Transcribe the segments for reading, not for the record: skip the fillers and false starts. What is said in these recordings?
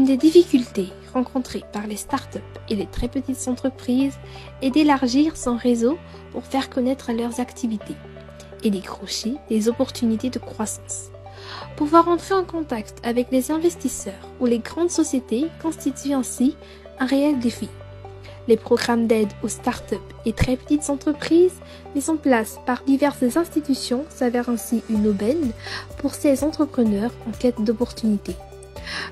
des difficultés rencontrées par les startups et les très petites entreprises est d'élargir son réseau pour faire connaître leurs activités et décrocher des opportunités de croissance. Pouvoir entrer en contact avec les investisseurs ou les grandes sociétés constitue ainsi un réel défi. Les programmes d'aide aux startups et très petites entreprises mis en place par diverses institutions s'avèrent ainsi une aubaine pour ces entrepreneurs en quête d'opportunités.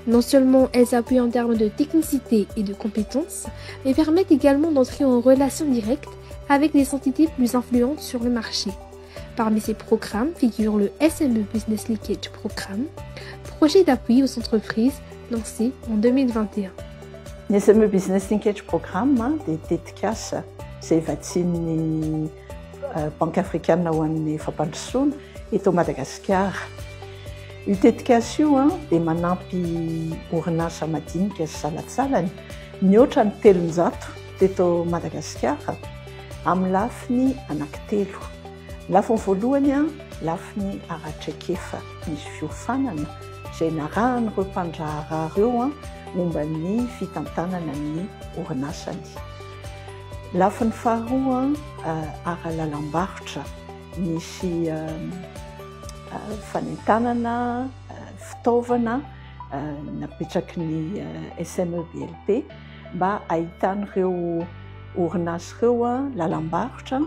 Non seulement elles appuient en termes de technicité et de compétences, mais permettent également d'entrer en relation directe avec des entités plus influentes sur le marché. Parmi ces programmes figure le SME Business Linkage Programme, projet d'appui aux entreprises lancé en 2021. Ny SME Business Linkage Programme dia tetikasa izay vatsian'ny Banque africaine ho an'ny fampandrosoana eto Madagasikara. Io tetikasa io dia manampy orinasa madinika sy salatsalany mihoatra ny 300 teto Madagasikara amin'ny lafiny anankitelo. Lafiny voalohany lafiny Aratrikefa misy fiofanana izay narahan'ireo mpandraharaha ireo momba ny fitantanana ny orinasany. Lafiny faharoa Aralalambarotra misy fanentanana fitaovana napetraky ny SME BLP mba ahitan'ireo orinasa ireo lalam-barotra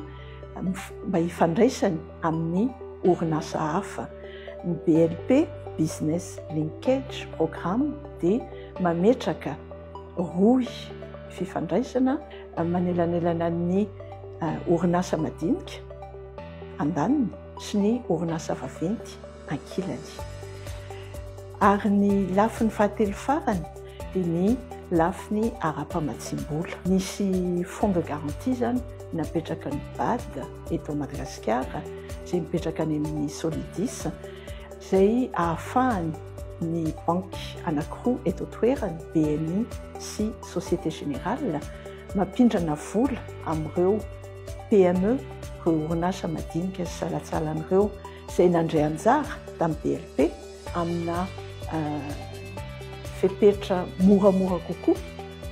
mba hifandraisany amin'ny orinasa hafa. Ny BLP Business Linkage Programme dia mametraka roy fifandraisana manelanelana ny orinasa madinika andaniny sy ny orinasa vaventy ankilany. Ary ny lafiny fahatelo farany dia ny lafiny ara-pamatsim-bola. Nisy fonds de garantie zany napetraka ny BAD eto Madagasikara izay mipetraka any amin'ny Solidis izay ahafahany ny banky anankiroa eto toerany BNI sy Société Générale mampindrana vola amin'ireo PME ireo orinasa madinika sy salatsalan'ireo izay nandray anjara tamin'ny BLP amina fepetra moramora kokoa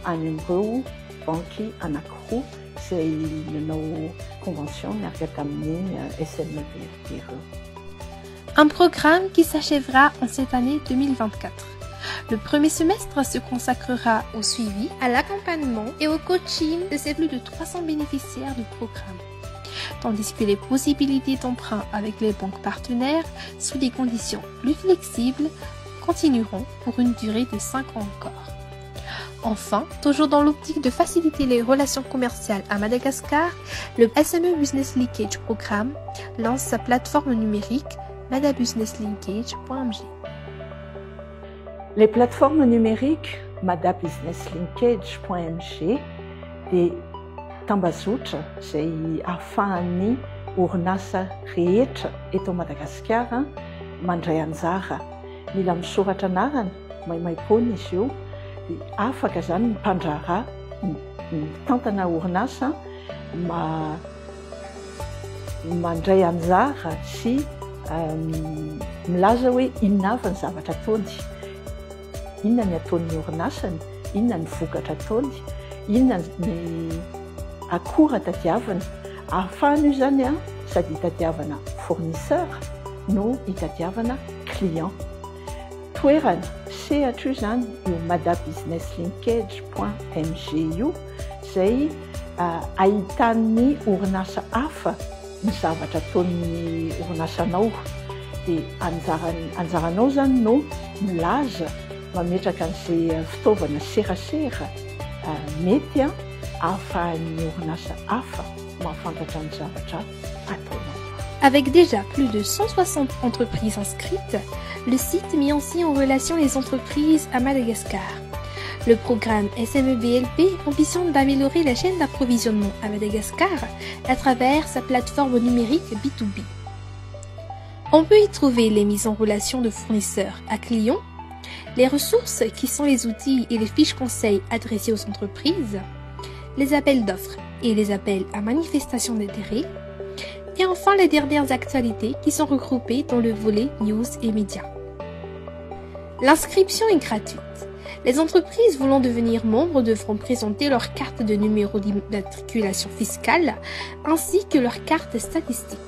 any amin'ireo banky anankiroa izay nanao convention miaraka tamin'ny SME BLP ireo. Un programme qui s'achèvera en cette année 2024. Le premier semestre se consacrera au suivi, à l'accompagnement et au coaching de ces plus de 300 bénéficiaires du programme. Tandis que les possibilités d'emprunt avec les banques partenaires, sous des conditions plus flexibles, continueront pour une durée de 5 ans encore. Enfin, toujours dans l'optique de faciliter les relations commerciales à Madagascar, le SME Business Linkage Programme lance sa plateforme numérique madabusinesslinkage.mg. Les plateformes numériques madabusinesslinkage.mg dia tambazotra izay ahafahan'ny orinasa rehetra eto Madagasikara mandray anjara. Mila misoratra anarana maimaimpoana izy io dia afaka zany ny mpandraharaha mitantana orinasa mandray anjara sy milaza hoe inona avy ny zavatra ataony, inona ny ataon'ny orinasany, inona ny vokatra ataony, inona ny akora tadiavana. Ahafahana io zany sady hitadiavana fournisseur no hitadiavana client. Toerana sehatra io zany io madabusinesslinkage.mg io izay ahitan'ny orinasa hafa ny zavatra ataon'ny orinasanao dia anjaranao zany no milaza mametraka an'izay fitaovana serasera mety ahafahan'ny orinasa hafa mahafantatra ny zavatra ataonao. Avec déjà plus de 160 entreprises inscrites, le site met ainsi en relation les entreprises à Madagascar. Le programme SME-BLP ambitionne d'améliorer la chaîne d'approvisionnement à Madagascar à travers sa plateforme numérique B2B. On peut y trouver les mises en relation de fournisseurs à clients, les ressources qui sont les outils et les fiches conseils adressés aux entreprises, les appels d'offres et les appels à manifestation d'intérêt, et enfin les dernières actualités qui sont regroupées dans le volet News et Médias. L'inscription est gratuite. Les entreprises voulant devenir membres devront présenter leur carte de numéro d'immatriculation fiscale ainsi que leur carte statistique.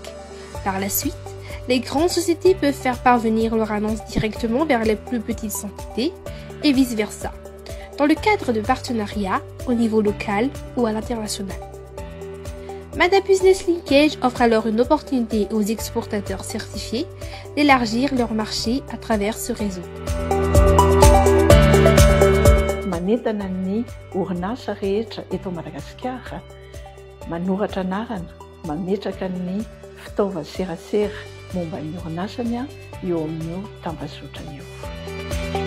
Par la suite, les grandes sociétés peuvent faire parvenir leur annonce directement vers les plus petites entités et vice-versa, dans le cadre de partenariats au niveau local ou à l'international. Mada Business Linkage offre alors une opportunité aux exportateurs certifiés d'élargir leur marché à travers ce réseau. Manentana ny orinasa rehetra eto Madagasikara manoratra anarana mametraka ny fitaovan-serasera momba ny orinasany eo amin'io tambazotra io.